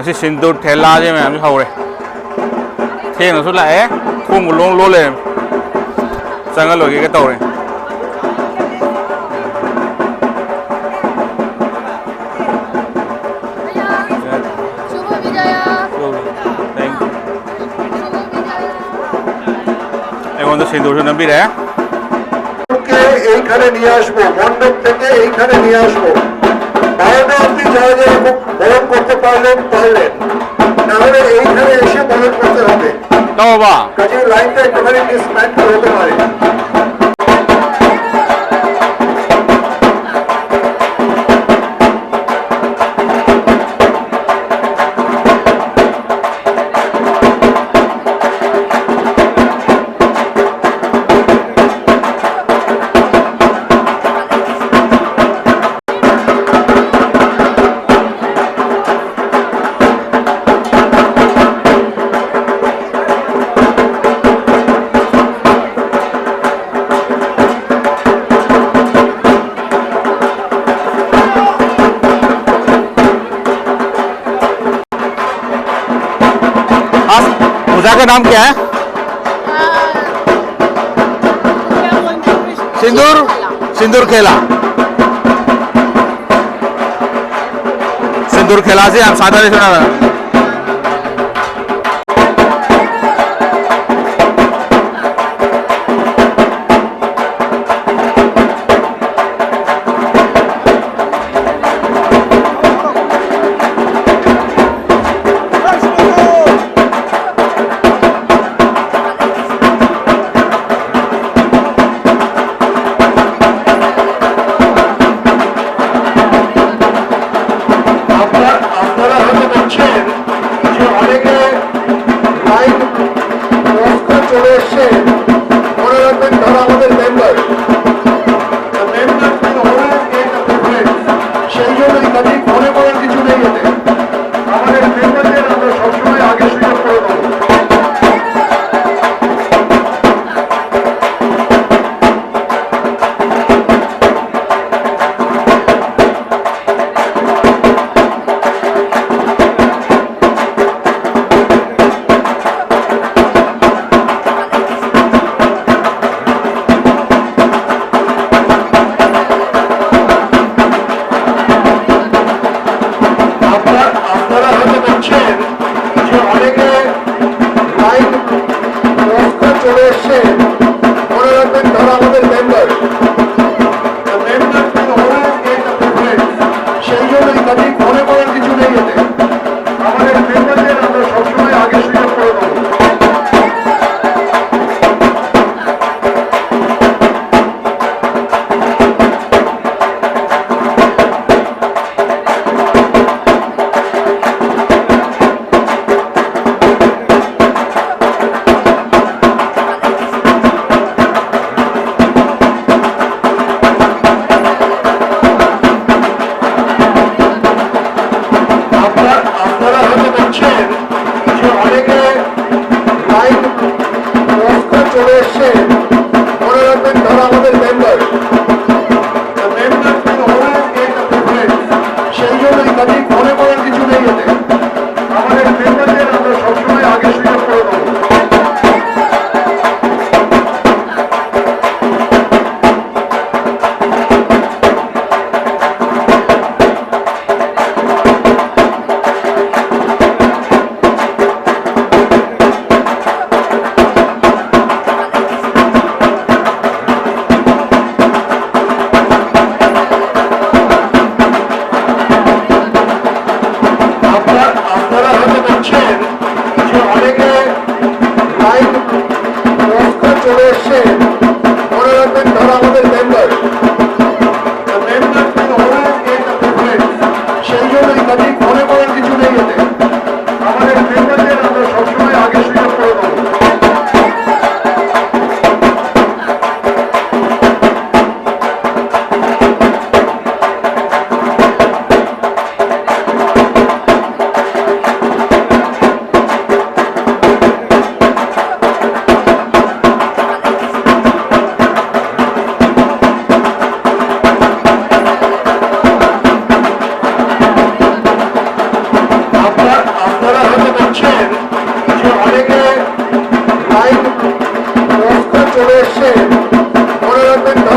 Ngasi Sindur Khela chứ mà em hầu này. Thiên nó xuất lại thu một lô lô lên. Sang cái lối cái tàu này. এখন তো সিঁদুর সুন্দর বিরে এইখানে নিয়ে আসবো, মণ্ডপ থেকে এইখানে নিয়ে আসবো। বাইরে আপনি যারা যারা বরণ করতে পারলেন নাহলে এইখানে এসে বরণ করতে হবে। কাজে লাইনটা একটুখানি ডিসম্যান্টেল হতে পারে। पूजा का नाम क्या है? सिंदूर खेला। सिंदूर खेला से आप साधा नहीं सुना।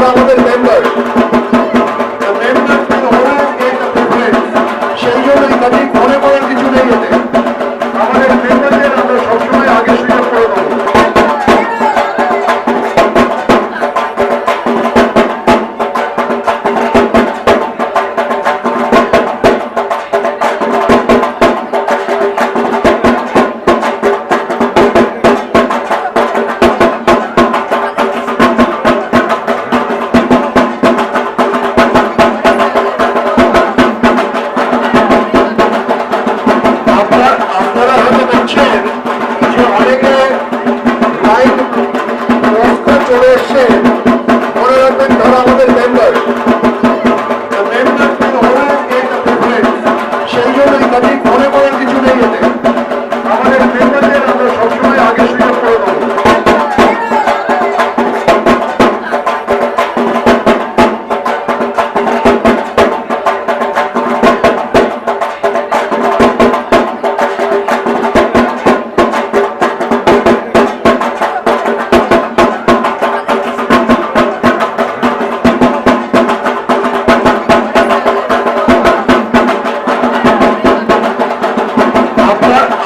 যারা আমাদের মেম্বার সেই জন্যই কাজে মনে করার কিছু নেই এতে আমাদের মেম্বারদের আমরা সবসময় আগে সুযোগ করে দেবো আপনারা হয়তো দেখছেন যে অনেকে লাইন ক্রস করে চলে এসছে মনে রাখবেন তারা আমাদের মেম্বার সেই জন্যই কাজে মনে করার কিছু নেই এতে আমাদের মেম্বারদের আমরা সবসময় আগে সুযোগ করে দেবো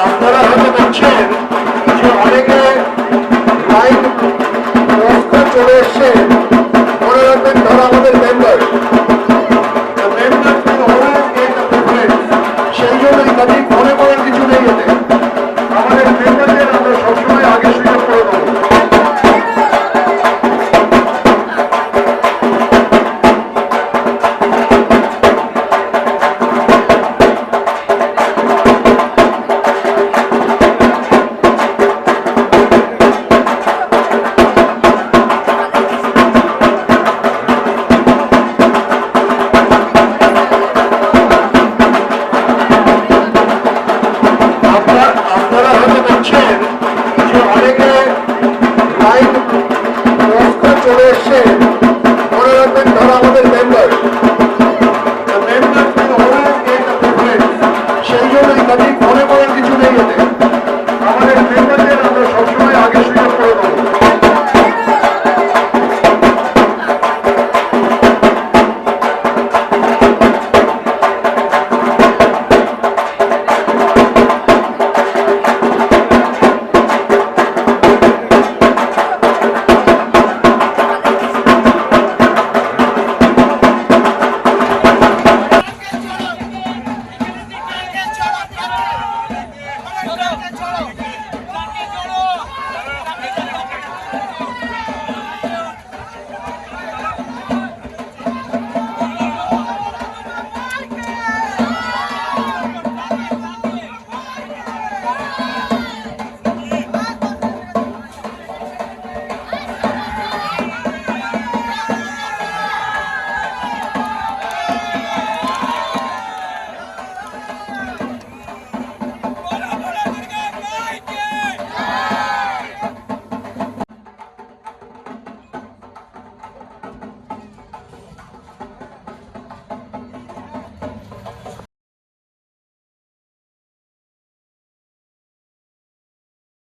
আপনারা হয়তো দেখছেন যে অনেকে লাইন ক্রস করে চলে এসছে মনে রাখবেন তারা আমাদের মেম্বার সেই জন্যই কাজে মনে করার কিছু নেই এতে আমাদের মেম্বারদের আমরা সবসময় আগে সুযোগ করে দেবো আপনারা হয়তো দেখছেন যে অনেকে লাইন ক্রস করে চলে এসছে